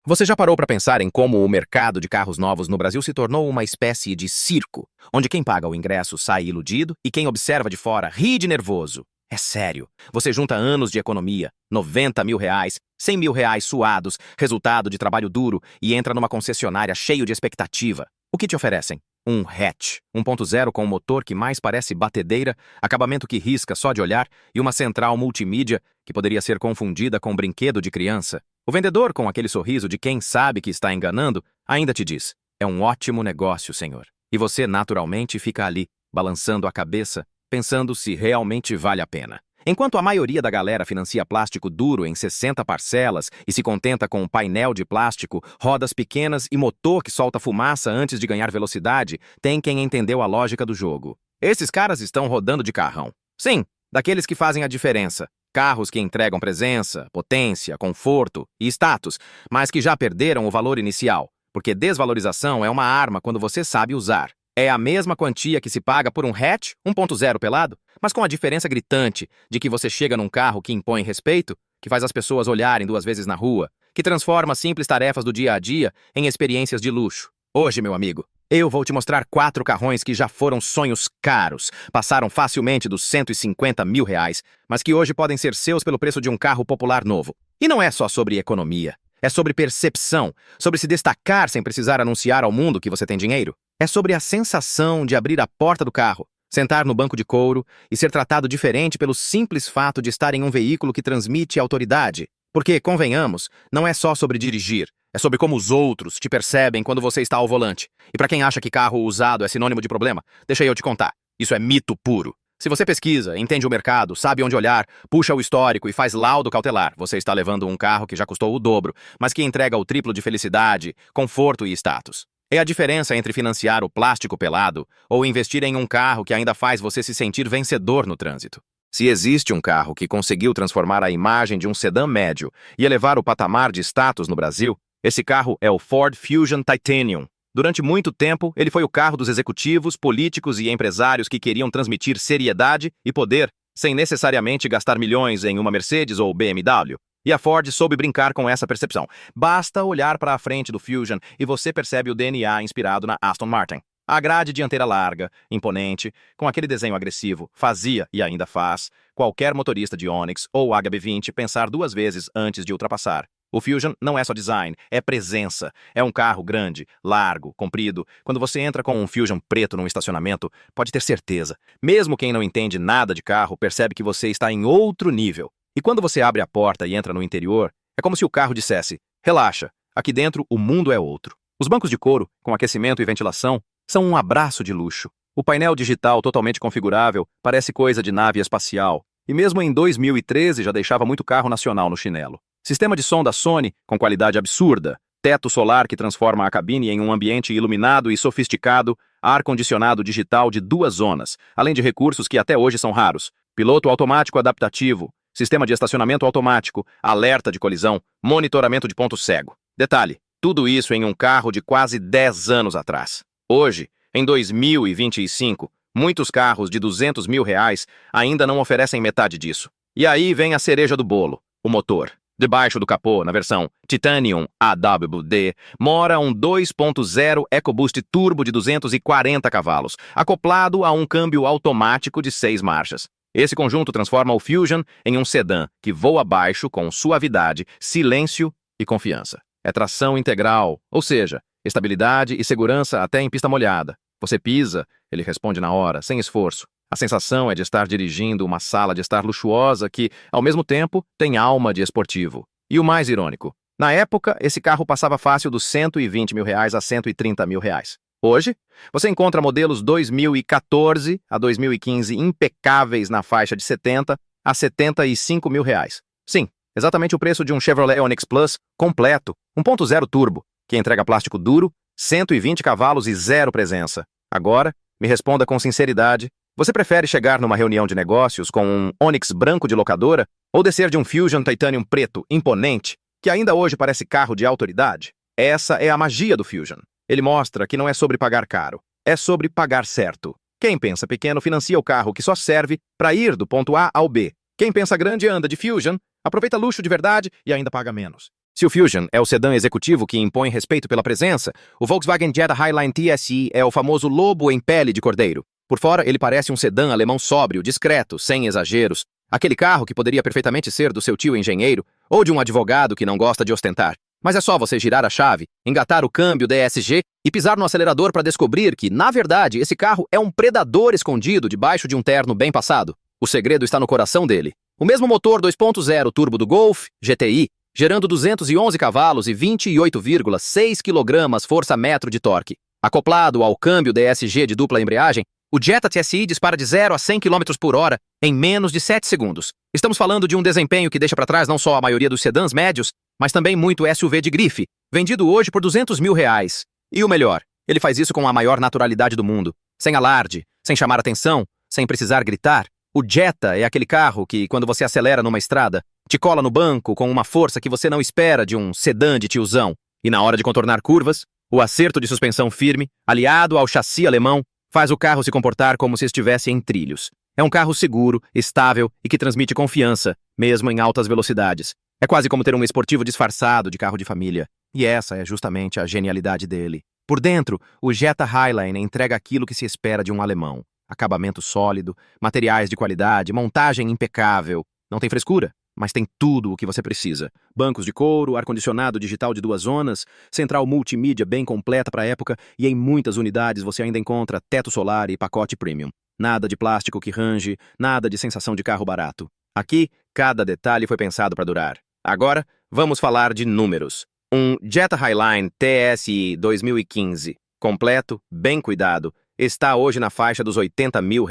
Você já parou para pensar em como o mercado de carros novos no Brasil se tornou uma espécie de circo, onde quem paga o ingresso sai iludido e quem observa de fora ri de nervoso? É sério. Você junta anos de economia, 90 mil reais, 100 mil reais suados, resultado de trabalho duro, e entra numa concessionária cheio de expectativa. O que te oferecem? Um hatch 1.0 com um motor que mais parece batedeira, acabamento que risca só de olhar e uma central multimídia que poderia ser confundida com um brinquedo de criança. O vendedor, com aquele sorriso de quem sabe que está enganando, ainda te diz: é um ótimo negócio, senhor. E você, naturalmente, fica ali, balançando a cabeça, pensando se realmente vale a pena. Enquanto a maioria da galera financia plástico duro em 60 parcelas e se contenta com um painel de plástico, rodas pequenas e motor que solta fumaça antes de ganhar velocidade, tem quem entendeu a lógica do jogo. Esses caras estão rodando de carrão. Sim, daqueles que fazem a diferença. Carros que entregam presença, potência, conforto e status, mas que já perderam o valor inicial, porque desvalorização é uma arma quando você sabe usar. É a mesma quantia que se paga por um hatch 1.0 pelado, mas com a diferença gritante de que você chega num carro que impõe respeito, que faz as pessoas olharem duas vezes na rua, que transforma simples tarefas do dia a dia em experiências de luxo. Hoje, meu amigo, eu vou te mostrar 4 carrões que já foram sonhos caros, passaram facilmente dos 150 mil reais, mas que hoje podem ser seus pelo preço de um carro popular novo. E não é só sobre economia, é sobre percepção, sobre se destacar sem precisar anunciar ao mundo que você tem dinheiro. É sobre a sensação de abrir a porta do carro, sentar no banco de couro e ser tratado diferente pelo simples fato de estar em um veículo que transmite autoridade. Porque, convenhamos, não é só sobre dirigir, é sobre como os outros te percebem quando você está ao volante. E para quem acha que carro usado é sinônimo de problema, deixa eu te contar. Isso é mito puro. Se você pesquisa, entende o mercado, sabe onde olhar, puxa o histórico e faz laudo cautelar, você está levando um carro que já custou o dobro, mas que entrega o triplo de felicidade, conforto e status. É a diferença entre financiar o plástico pelado ou investir em um carro que ainda faz você se sentir vencedor no trânsito. Se existe um carro que conseguiu transformar a imagem de um sedã médio e elevar o patamar de status no Brasil, esse carro é o Ford Fusion Titanium. Durante muito tempo, ele foi o carro dos executivos, políticos e empresários que queriam transmitir seriedade e poder, sem necessariamente gastar milhões em uma Mercedes ou BMW. E a Ford soube brincar com essa percepção. Basta olhar para a frente do Fusion e você percebe o DNA inspirado na Aston Martin. A grade dianteira larga, imponente, com aquele desenho agressivo, fazia e ainda faz qualquer motorista de Onix ou HB20 pensar duas vezes antes de ultrapassar. O Fusion não é só design, é presença. É um carro grande, largo, comprido. Quando você entra com um Fusion preto num estacionamento, pode ter certeza. Mesmo quem não entende nada de carro percebe que você está em outro nível. E quando você abre a porta e entra no interior, é como se o carro dissesse: relaxa, aqui dentro o mundo é outro. Os bancos de couro, com aquecimento e ventilação, são um abraço de luxo. O painel digital totalmente configurável parece coisa de nave espacial. E mesmo em 2013 já deixava muito carro nacional no chinelo. Sistema de som da Sony, com qualidade absurda. Teto solar que transforma a cabine em um ambiente iluminado e sofisticado. Ar-condicionado digital de 2 zonas, além de recursos que até hoje são raros. Piloto automático adaptativo. Sistema de estacionamento automático, alerta de colisão, monitoramento de ponto cego. Detalhe, tudo isso em um carro de quase 10 anos atrás. Hoje, em 2025, muitos carros de 200 mil reais ainda não oferecem metade disso. E aí vem a cereja do bolo, o motor. Debaixo do capô, na versão Titanium AWD, mora um 2.0 EcoBoost Turbo de 240 cavalos, acoplado a um câmbio automático de 6 marchas. Esse conjunto transforma o Fusion em um sedã que voa abaixo com suavidade, silêncio e confiança. É tração integral, ou seja, estabilidade e segurança até em pista molhada. Você pisa, ele responde na hora, sem esforço. A sensação é de estar dirigindo uma sala de estar luxuosa que, ao mesmo tempo, tem alma de esportivo. E o mais irônico, na época, esse carro passava fácil dos 120 mil reais a 130 mil reais. Hoje, você encontra modelos 2014 a 2015 impecáveis na faixa de 70 a 75 mil reais. Sim, exatamente o preço de um Chevrolet Onix Plus completo, 1.0 turbo, que entrega plástico duro, 120 cavalos e zero presença. Agora, me responda com sinceridade, você prefere chegar numa reunião de negócios com um Onix branco de locadora ou descer de um Fusion Titanium preto, imponente, que ainda hoje parece carro de autoridade? Essa é a magia do Fusion. Ele mostra que não é sobre pagar caro, é sobre pagar certo. Quem pensa pequeno financia o carro que só serve para ir do ponto A ao B. Quem pensa grande anda de Fusion, aproveita luxo de verdade e ainda paga menos. Se o Fusion é o sedã executivo que impõe respeito pela presença, o Volkswagen Jetta Highline TSI é o famoso lobo em pele de cordeiro. Por fora, ele parece um sedã alemão sóbrio, discreto, sem exageros. Aquele carro que poderia perfeitamente ser do seu tio engenheiro ou de um advogado que não gosta de ostentar. Mas é só você girar a chave, engatar o câmbio DSG e pisar no acelerador para descobrir que, na verdade, esse carro é um predador escondido debaixo de um terno bem passado. O segredo está no coração dele. O mesmo motor 2.0 turbo do Golf GTI, gerando 211 cavalos e 28,6 kg força-metro de torque. Acoplado ao câmbio DSG de dupla embreagem, o Jetta TSI dispara de 0 a 100 km por hora em menos de 7 segundos. Estamos falando de um desempenho que deixa para trás não só a maioria dos sedãs médios, mas também muito SUV de grife, vendido hoje por R$200 mil. E o melhor, ele faz isso com a maior naturalidade do mundo, sem alarde, sem chamar atenção, sem precisar gritar. O Jetta é aquele carro que, quando você acelera numa estrada, te cola no banco com uma força que você não espera de um sedã de tiozão. E na hora de contornar curvas, o acerto de suspensão firme, aliado ao chassi alemão, faz o carro se comportar como se estivesse em trilhos. É um carro seguro, estável e que transmite confiança, mesmo em altas velocidades. É quase como ter um esportivo disfarçado de carro de família. E essa é justamente a genialidade dele. Por dentro, o Jetta Highline entrega aquilo que se espera de um alemão. Acabamento sólido, materiais de qualidade, montagem impecável. Não tem frescura, mas tem tudo o que você precisa. Bancos de couro, ar-condicionado digital de 2 zonas, central multimídia bem completa para a época e em muitas unidades você ainda encontra teto solar e pacote premium. Nada de plástico que range, nada de sensação de carro barato. Aqui, cada detalhe foi pensado para durar. Agora, vamos falar de números. Um Jetta Highline TSI 2015, completo, bem cuidado, está hoje na faixa dos R$80 mil.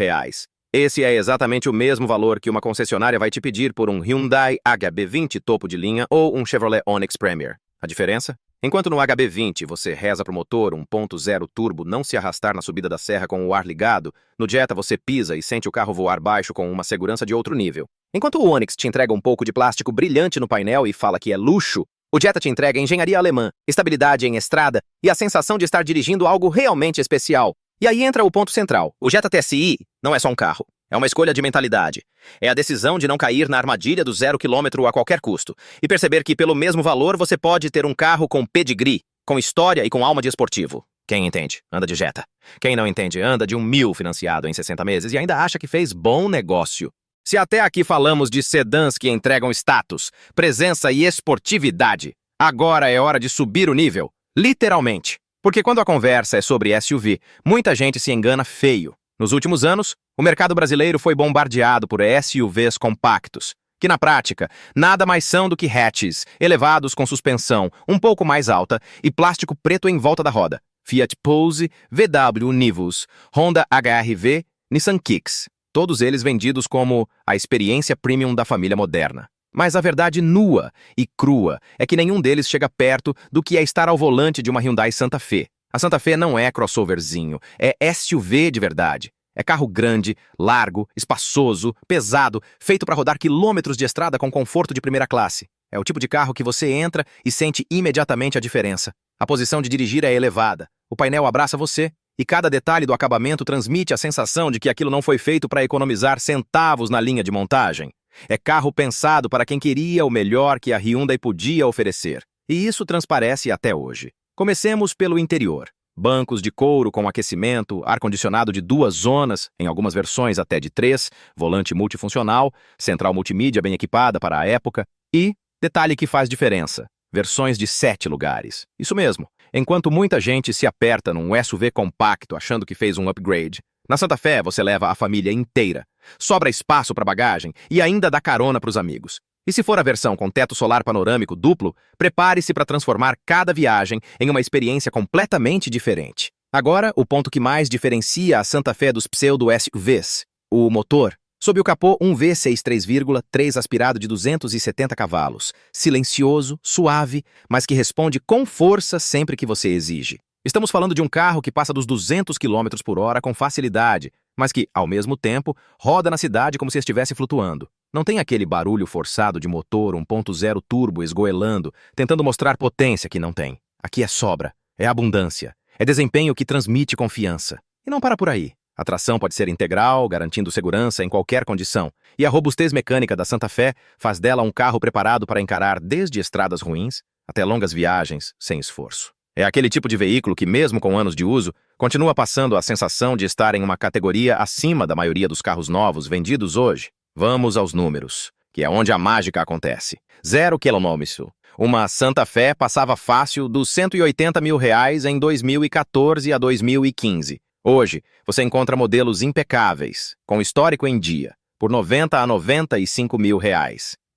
Esse é exatamente o mesmo valor que uma concessionária vai te pedir por um Hyundai HB20 topo de linha ou um Chevrolet Onix Premier. A diferença? Enquanto no HB20 você reza pro motor 1.0 turbo não se arrastar na subida da serra com o ar ligado, no Jetta você pisa e sente o carro voar baixo com uma segurança de outro nível. Enquanto o Onix te entrega um pouco de plástico brilhante no painel e fala que é luxo, o Jetta te entrega engenharia alemã, estabilidade em estrada e a sensação de estar dirigindo algo realmente especial. E aí entra o ponto central. O Jetta TSI não é só um carro. É uma escolha de mentalidade. É a decisão de não cair na armadilha do 0 km a qualquer custo. E perceber que pelo mesmo valor você pode ter um carro com pedigree, com história e com alma de esportivo. Quem entende, anda de Jetta. Quem não entende, anda de um 1000 financiado em 60 meses e ainda acha que fez bom negócio. Se até aqui falamos de sedãs que entregam status, presença e esportividade, agora é hora de subir o nível. Literalmente. Porque quando a conversa é sobre SUV, muita gente se engana feio. Nos últimos anos, o mercado brasileiro foi bombardeado por SUVs compactos, que na prática nada mais são do que hatches, elevados com suspensão um pouco mais alta e plástico preto em volta da roda. Fiat Pulse, VW Nivus, Honda HR-V, Nissan Kicks. Todos eles vendidos como a experiência premium da família moderna. Mas a verdade nua e crua é que nenhum deles chega perto do que é estar ao volante de uma Hyundai Santa Fe. A Santa Fe não é crossoverzinho, é SUV de verdade. É carro grande, largo, espaçoso, pesado, feito para rodar quilômetros de estrada com conforto de primeira classe. É o tipo de carro que você entra e sente imediatamente a diferença. A posição de dirigir é elevada, o painel abraça você e cada detalhe do acabamento transmite a sensação de que aquilo não foi feito para economizar centavos na linha de montagem. É carro pensado para quem queria o melhor que a Hyundai podia oferecer. E isso transparece até hoje. Comecemos pelo interior. Bancos de couro com aquecimento, ar-condicionado de 2 zonas, em algumas versões até de 3, volante multifuncional, central multimídia bem equipada para a época e, detalhe que faz diferença, versões de 7 lugares. Isso mesmo. Enquanto muita gente se aperta num SUV compacto achando que fez um upgrade, na Santa Fe você leva a família inteira. Sobra espaço para bagagem e ainda dá carona para os amigos. E se for a versão com teto solar panorâmico duplo, prepare-se para transformar cada viagem em uma experiência completamente diferente. Agora, o ponto que mais diferencia a Santa Fe dos pseudo-SUVs, o motor. Sob o capô, um V6 3,3 aspirado de 270 cavalos, silencioso, suave, mas que responde com força sempre que você exige. Estamos falando de um carro que passa dos 200 km por hora com facilidade, mas que, ao mesmo tempo, roda na cidade como se estivesse flutuando. Não tem aquele barulho forçado de motor 1.0 turbo esgoelando, tentando mostrar potência que não tem. Aqui é sobra, é abundância, é desempenho que transmite confiança. E não para por aí. A tração pode ser integral, garantindo segurança em qualquer condição, e a robustez mecânica da Santa Fe faz dela um carro preparado para encarar desde estradas ruins até longas viagens sem esforço. É aquele tipo de veículo que, mesmo com anos de uso, continua passando a sensação de estar em uma categoria acima da maioria dos carros novos vendidos hoje. Vamos aos números, que é onde a mágica acontece. 0 quilômetro. Uma Santa Fé passava fácil dos R$ 180 mil em 2014 a 2015. Hoje, você encontra modelos impecáveis, com histórico em dia, por R$ 90 a R$ 95 mil.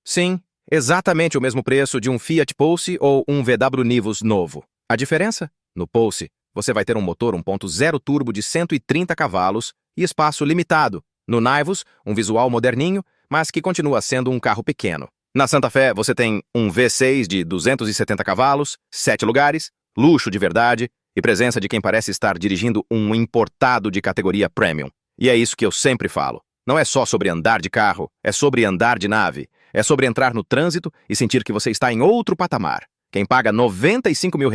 Sim, exatamente o mesmo preço de um Fiat Pulse ou um VW Nivus novo. A diferença? No Pulse, você vai ter um motor 1.0 turbo de 130 cavalos e espaço limitado. No Nivus, um visual moderninho, mas que continua sendo um carro pequeno. Na Santa Fé, você tem um V6 de 270 cavalos, 7 lugares, luxo de verdade e presença de quem parece estar dirigindo um importado de categoria premium. E é isso que eu sempre falo. Não é só sobre andar de carro, é sobre andar de nave. É sobre entrar no trânsito e sentir que você está em outro patamar. Quem paga R$ 95 mil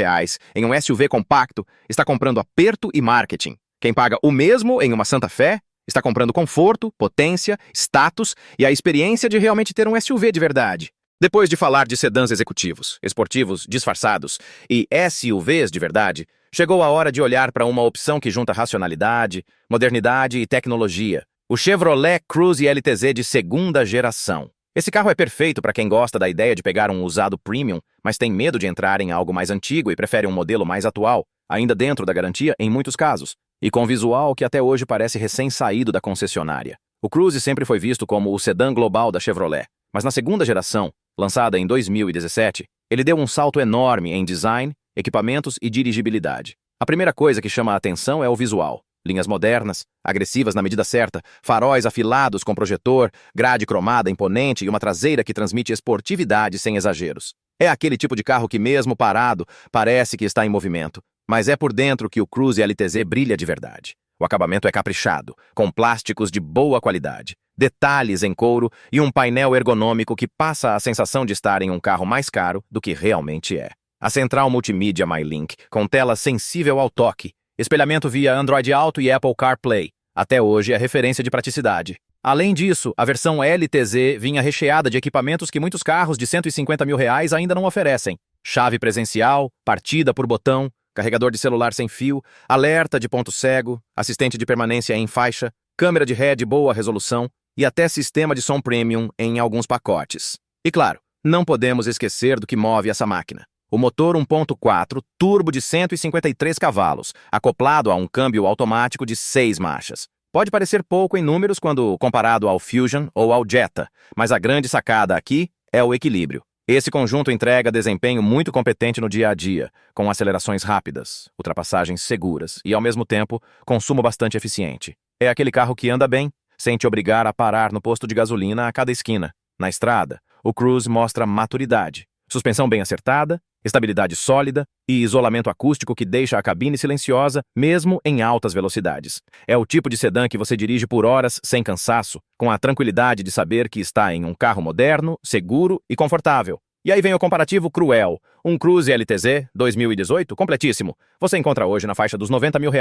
em um SUV compacto está comprando aperto e marketing. Quem paga o mesmo em uma Santa Fé está comprando conforto, potência, status e a experiência de realmente ter um SUV de verdade. Depois de falar de sedãs executivos, esportivos disfarçados e SUVs de verdade, chegou a hora de olhar para uma opção que junta racionalidade, modernidade e tecnologia. O Chevrolet Cruze LTZ de segunda geração. Esse carro é perfeito para quem gosta da ideia de pegar um usado premium, mas tem medo de entrar em algo mais antigo e prefere um modelo mais atual, ainda dentro da garantia em muitos casos, e com visual que até hoje parece recém-saído da concessionária. O Cruze sempre foi visto como o sedã global da Chevrolet, mas na segunda geração, lançada em 2017, ele deu um salto enorme em design, equipamentos e dirigibilidade. A primeira coisa que chama a atenção é o visual. Linhas modernas, agressivas na medida certa, faróis afilados com projetor, grade cromada imponente e uma traseira que transmite esportividade sem exageros. É aquele tipo de carro que, mesmo parado, parece que está em movimento, mas é por dentro que o Cruze LTZ brilha de verdade. O acabamento é caprichado, com plásticos de boa qualidade, detalhes em couro e um painel ergonômico que passa a sensação de estar em um carro mais caro do que realmente é. A central multimídia MyLink, com tela sensível ao toque, espelhamento via Android Auto e Apple CarPlay. Até hoje é referência de praticidade. Além disso, a versão LTZ vinha recheada de equipamentos que muitos carros de R$ 150 mil ainda não oferecem. Chave presencial, partida por botão, carregador de celular sem fio, alerta de ponto cego, assistente de permanência em faixa, câmera de ré de boa resolução e até sistema de som premium em alguns pacotes. E claro, não podemos esquecer do que move essa máquina. O motor 1.4 turbo de 153 cavalos, acoplado a um câmbio automático de 6 marchas. Pode parecer pouco em números quando comparado ao Fusion ou ao Jetta, mas a grande sacada aqui é o equilíbrio. Esse conjunto entrega desempenho muito competente no dia a dia, com acelerações rápidas, ultrapassagens seguras e, ao mesmo tempo, consumo bastante eficiente. É aquele carro que anda bem, sem te obrigar a parar no posto de gasolina a cada esquina. Na estrada, o Cruze mostra maturidade. Suspensão bem acertada, estabilidade sólida e isolamento acústico que deixa a cabine silenciosa mesmo em altas velocidades. É o tipo de sedã que você dirige por horas sem cansaço, com a tranquilidade de saber que está em um carro moderno, seguro e confortável. E aí vem o comparativo cruel. Um Cruze LTZ 2018 completíssimo. Você encontra hoje na faixa dos R$ 90 mil.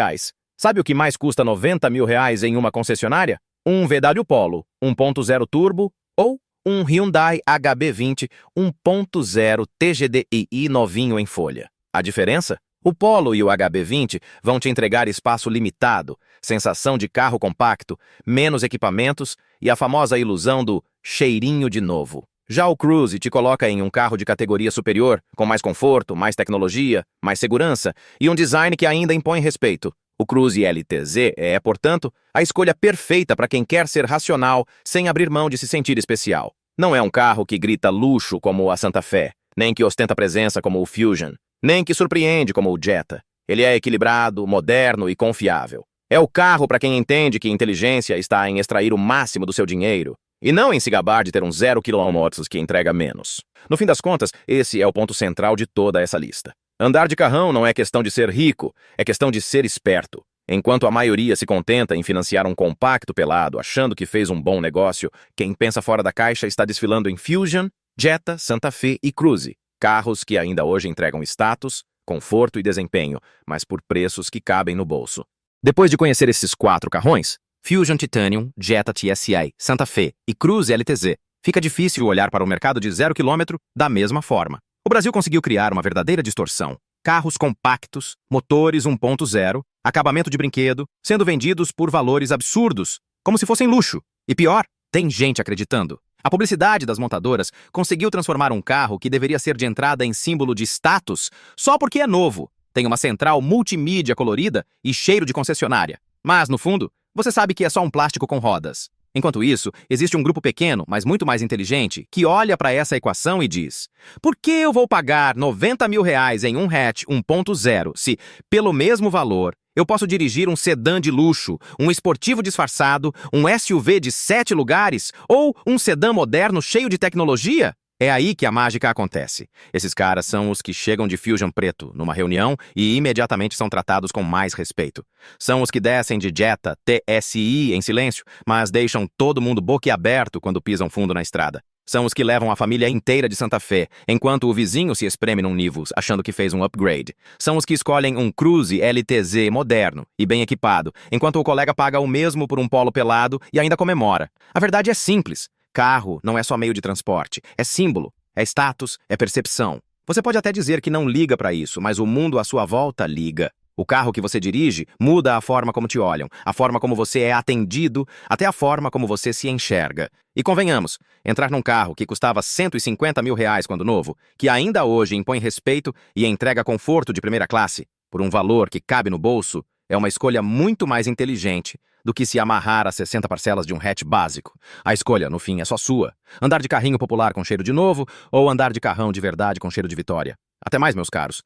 Sabe o que mais custa R$ 90 mil em uma concessionária? Um VW Polo 1.0 turbo ou um Hyundai HB20 1.0 TGDI novinho em folha. A diferença? O Polo e o HB20 vão te entregar espaço limitado, sensação de carro compacto, menos equipamentos e a famosa ilusão do cheirinho de novo. Já o Cruze te coloca em um carro de categoria superior, com mais conforto, mais tecnologia, mais segurança e um design que ainda impõe respeito. O Cruze LTZ é, portanto, a escolha perfeita para quem quer ser racional sem abrir mão de se sentir especial. Não é um carro que grita luxo como a Santa Fé, nem que ostenta presença como o Fusion, nem que surpreende como o Jetta. Ele é equilibrado, moderno e confiável. É o carro para quem entende que inteligência está em extrair o máximo do seu dinheiro, e não em se gabar de ter um 0 km que entrega menos. No fim das contas, esse é o ponto central de toda essa lista. Andar de carrão não é questão de ser rico, é questão de ser esperto. Enquanto a maioria se contenta em financiar um compacto pelado, achando que fez um bom negócio, quem pensa fora da caixa está desfilando em Fusion, Jetta, Santa Fe e Cruze. Carros que ainda hoje entregam status, conforto e desempenho, mas por preços que cabem no bolso. Depois de conhecer esses 4 carrões, Fusion Titanium, Jetta TSI, Santa Fe e Cruze LTZ, fica difícil olhar para o mercado de 0 km da mesma forma. O Brasil conseguiu criar uma verdadeira distorção. Carros compactos, motores 1.0, acabamento de brinquedo, sendo vendidos por valores absurdos, como se fossem luxo. E pior, tem gente acreditando. A publicidade das montadoras conseguiu transformar um carro que deveria ser de entrada em símbolo de status só porque é novo, tem uma central multimídia colorida e cheiro de concessionária. Mas, no fundo, você sabe que é só um plástico com rodas. Enquanto isso, existe um grupo pequeno, mas muito mais inteligente, que olha para essa equação e diz: por que eu vou pagar R$ 90 mil em um hatch 1.0 se, pelo mesmo valor, eu posso dirigir um sedã de luxo, um esportivo disfarçado, um SUV de 7 lugares ou um sedã moderno cheio de tecnologia? É aí que a mágica acontece. Esses caras são os que chegam de Fusion preto numa reunião e imediatamente são tratados com mais respeito. São os que descem de Jetta TSI em silêncio, mas deixam todo mundo boquiaberto quando pisam fundo na estrada. São os que levam a família inteira de Santa Fé, enquanto o vizinho se espreme num Nivus, achando que fez um upgrade. São os que escolhem um Cruze LTZ moderno e bem equipado, enquanto o colega paga o mesmo por um Polo pelado e ainda comemora. A verdade é simples. Carro não é só meio de transporte, é símbolo, é status, é percepção. Você pode até dizer que não liga para isso, mas o mundo à sua volta liga. O carro que você dirige muda a forma como te olham, a forma como você é atendido, até a forma como você se enxerga. E convenhamos, entrar num carro que custava R$ 150 mil quando novo, que ainda hoje impõe respeito e entrega conforto de primeira classe, por um valor que cabe no bolso, é uma escolha muito mais inteligente do que se amarrar a 60 parcelas de um hatch básico. A escolha, no fim, é só sua. Andar de carrinho popular com cheiro de novo ou andar de carrão de verdade com cheiro de Vitória. Até mais, meus caros.